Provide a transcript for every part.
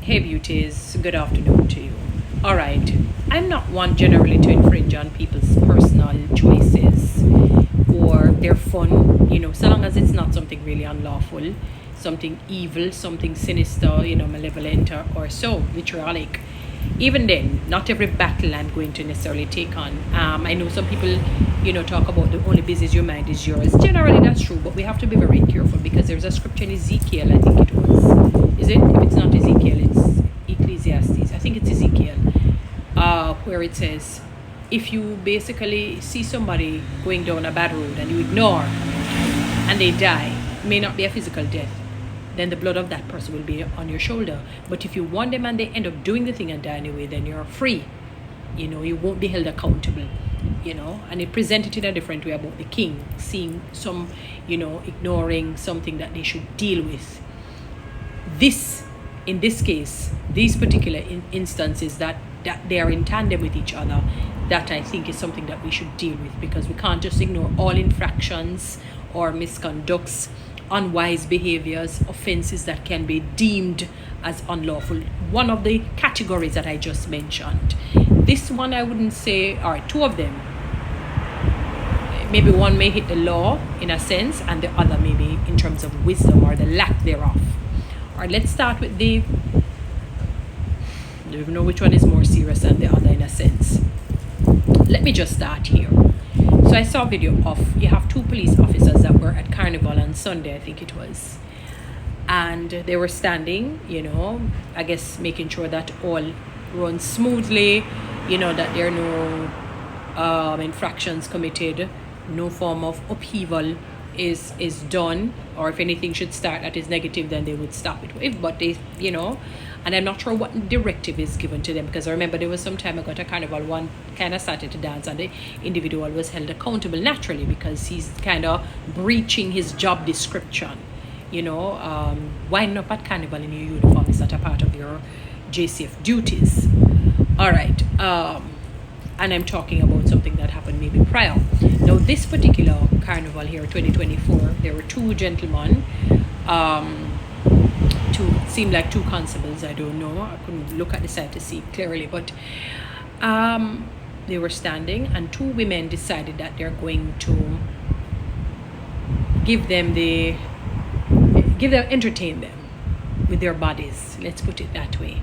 Hey beauties, good afternoon to you. Alright, I'm not one generally to infringe on people's personal choices or their fun, so long as it's not something really unlawful, something evil, something sinister, malevolent or so, vitriolic. Even then, not every battle I'm going to necessarily take on. I know some people, talk about the only business your mind is yours. Generally, that's true, but we have to be very careful because there's a scripture in Ezekiel, I think it was. Is it? If it's not Ezekiel, it's Ecclesiastes. I think it's Ezekiel, where it says, if you basically see somebody going down a bad road and you ignore and they die, it may not be a physical death, then the blood of that person will be on your shoulder. But if you want them and they end up doing the thing and die anyway, then you're free. You won't be held accountable. And it presented in a different way about the king, seeing some, ignoring something that they should deal with. In this case, these particular instances that they are in tandem with each other, that I think is something that we should deal with, because we can't just ignore all infractions or misconducts, unwise behaviors, offenses that can be deemed as unlawful. One of the categories that I just mentioned. This one I wouldn't say, or two of them, maybe one may hit the law in a sense and the other maybe in terms of wisdom or the lack thereof. All right, let's start with I don't even know which one is more serious than the other in a sense. Let me just start here. So I saw a video of, you have two police officers that were at Carnival on Sunday, I think it was. And they were standing, I guess making sure that all runs smoothly, that there are no infractions committed, no form of upheaval is done, or if anything should start that is negative, then they would stop it. But they, and I'm not sure what directive is given to them, because I remember there was some time ago at a carnival, one kind of started to dance and the individual was held accountable naturally because he's kind of breaching his job description. Winding up at carnival in your uniform is not a part of your JCF duties. All right. And I'm talking about something that happened maybe prior. Now, this particular carnival here, 2024, there were two gentlemen, seemed like two constables, I don't know. I couldn't look at the side to see clearly, but they were standing and two women decided that they're going to entertain them with their bodies, let's put it that way.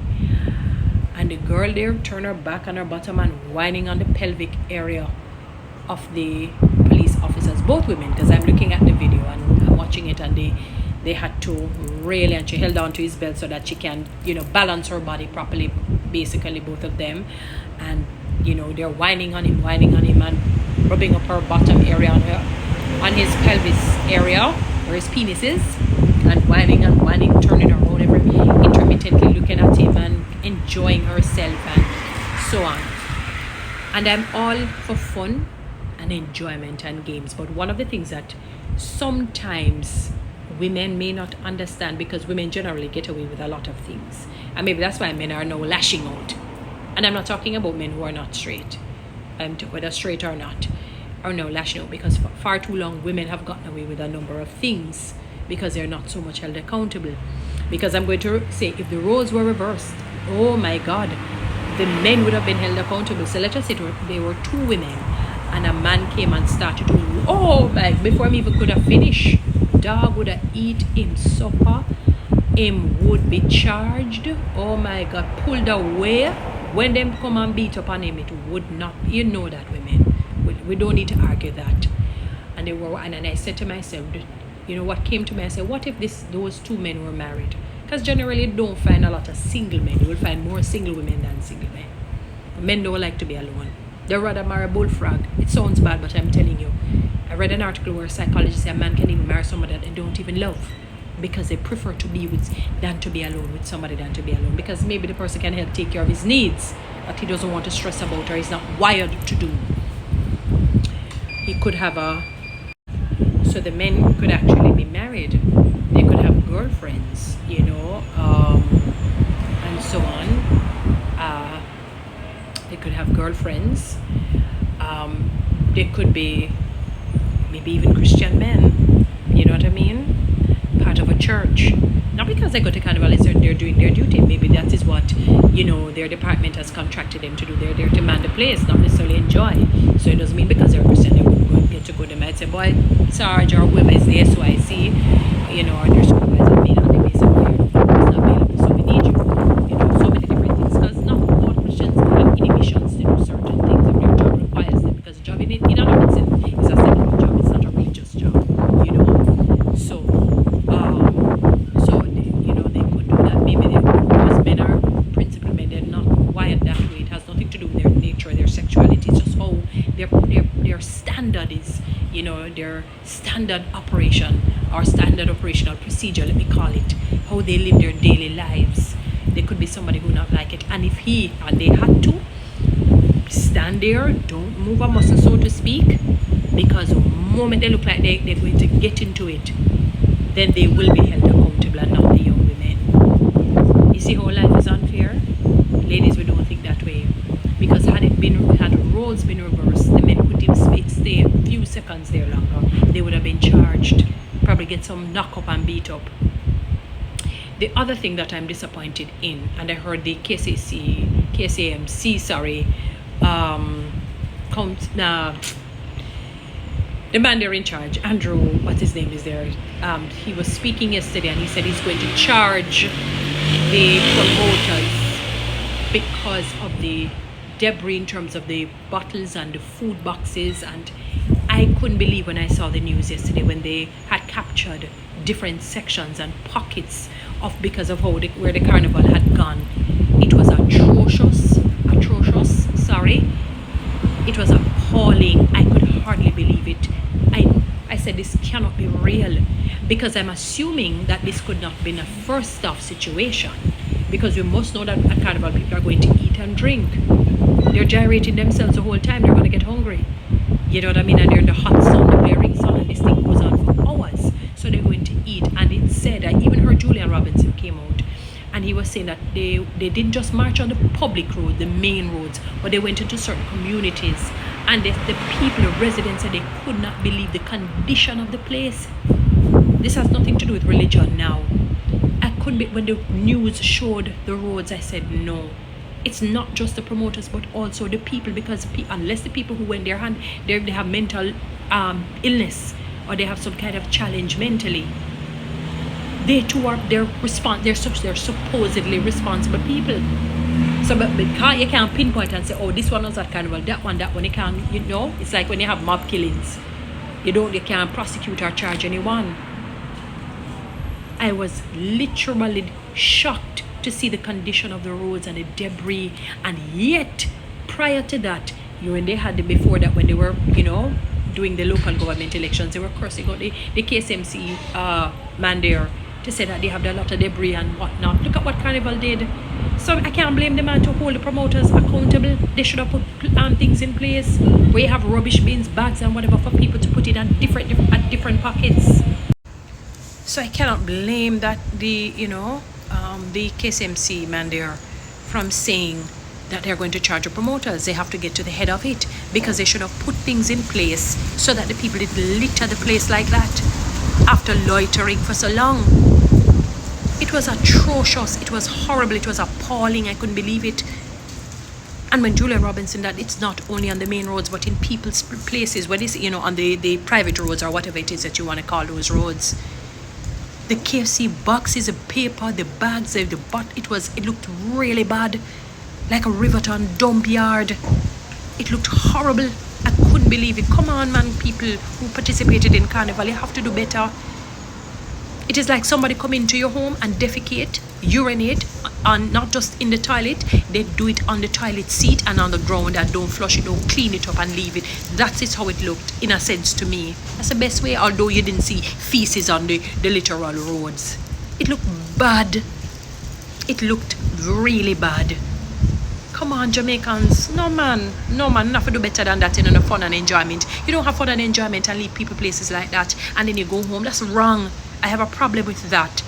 And the girl there turned her back on her bottom and whining on the pelvic area of the police officers, both women, because I'm looking at the video and I'm watching it, and they had to really, and she held on to his belt so that she can, balance her body properly, basically both of them. And, they're whining on him and rubbing up her bottom area on his pelvis area, where his penis is, and whining, turning her around intermittently, looking at him and enjoying herself and so on. And I'm all for fun and enjoyment and games, but one of the things that sometimes women may not understand, because women generally get away with a lot of things, and maybe that's why men are now lashing out. And I'm not talking about men who are not straight, whether straight or not, are now lashing out, because for far too long women have gotten away with a number of things because they're not so much held accountable. Because I'm going to say, if the roles were reversed, oh my God, the men would have been held accountable. So let's just say there were two women and a man came and started to, before me even could have finished, dog would have eat him supper, him would be charged, oh my God, pulled away. When them come and beat up on him, it would not, that women, we don't need to argue that. And I said to myself, what came to me, I said, what if those two men were married? Because generally you don't find a lot of single men. You will find more single women than single men. Men don't like to be alone. They rather marry a bullfrog. It sounds bad, but I'm telling you. I read an article where psychologists say a man can even marry somebody that they don't even love, because they prefer to be alone with somebody than to be alone, because maybe the person can help take care of his needs that he doesn't want to stress about or he's not wired to do. He could have so the men could actually be married. They could have girlfriends, and so on. They could have girlfriends. They could be maybe even Christian men, you know what I mean? Part of a church. Not because they go to carnival, they're doing their duty. Maybe that is what, you know, their department has contracted them to do. They're there to man the place, not necessarily enjoy. So it doesn't mean because they're a Christian they wouldn't get to go. They might say, boy, Sarge or whoever is the SYC, you know, or their supervisor may not, they may say, well, it's not available, so we need you. You know, so many different things, because not all Christians have inhibitions to do certain things if their job requires them, because the job in and of itself is a secular job, it's not a religious job, you know. So you know, they could do that. Maybe those men are principal men, they're not wired that way. It has nothing to do with their nature, their sexuality. It's just how their standard is, you know, their standard operation or standard operational procedure, let me call it, how they live their daily lives. There could be somebody who not like it, and if they had to stand there, don't move a muscle, so to speak, because the moment they look like they're going to get into it, then they will be held accountable and not the young women. You see how life is unfair? Ladies, we don't think that way. Because had roles been reversed, the men could even stay a few seconds there longer. They would have been charged, probably get some knock up and beat up. The other thing that I'm disappointed in, and I heard the KCMC, the man there in charge, Andrew, what his name is there, he was speaking yesterday and he said he's going to charge the promoters because of the debris in terms of the bottles and the food boxes. And I couldn't believe when I saw the news yesterday when they had captured different sections and pockets of, because of how where the carnival had gone. It was atrocious, it was appalling. I could hardly believe it. I said this cannot be real, because I'm assuming that this could not have been a first off situation, because we must know that at carnival people are going to eat and drink. They're gyrating themselves the whole time. They're going to get hungry, you know what I mean, and they're in the hot sun, the blaring sun, and this thing goes on for hours, so they're going to eat. And it said, I even heard Julian Robinson came out and he was saying that they didn't just march on the public road, the main roads, but they went into certain communities, and the people, the residents said they could not believe the condition of the place. This has nothing to do with religion now. I couldn't be, when the news showed the roads, I said no, it's not just the promoters but also the people, because unless the people who went there and they have mental illness or they have some kind of challenge mentally, they too are they're supposedly responsible people. So but you can't pinpoint and say, oh, this one was at carnival, that one, you can't, you know. It's like when you have mob killings, you can't prosecute or charge anyone. I was literally shocked to see the condition of the roads and the debris. And yet prior to that, when they had before that, when they were, you know, doing the local government elections, they were cursing out the KSMC man there to say that they have a lot of debris and whatnot. Look at what carnival did. So I can't blame the man to hold the promoters accountable. They should have put things in place where you have rubbish bins, bags and whatever for people to put it at different pockets. So I cannot blame that the KSMC man there from saying that they're going to charge the promoters. They have to get to the head of it, because they should have put things in place so that the people didn't litter the place like that after loitering for so long. It was atrocious, it was horrible, it was appalling. I couldn't believe it. And when Julian Robinson, that it's not only on the main roads but in people's places, where it's, you know, on the private roads or whatever it is that you want to call those roads. The KFC boxes, the paper, the bags, it looked really bad, like a Riverton dump yard. It looked horrible. I couldn't believe it. Come on, man, people who participated in carnival, you have to do better. It is like somebody come into your home and defecate, urinate, and not just in the toilet, they do it on the toilet seat and on the ground, and don't flush it, don't clean it up and leave it. That is how it looked, in a sense, to me. That's the best way, although you didn't see feces on the literal roads. It looked bad. It looked really bad. Come on, Jamaicans. No man, not to do better than that, no fun and enjoyment. You don't have fun and enjoyment and leave people places like that and then you go home. That's wrong. I have a problem with that.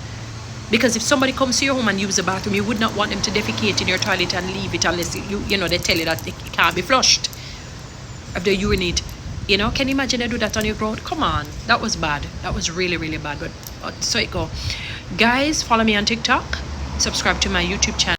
Because if somebody comes to your home and use the bathroom, you would not want them to defecate in your toilet and leave it unless you know they tell you that it can't be flushed. If they urinate, you know, can you imagine they do that on your ground? Come on, that was bad. That was really, really bad. But so it go. Guys, follow me on TikTok, subscribe to my YouTube channel.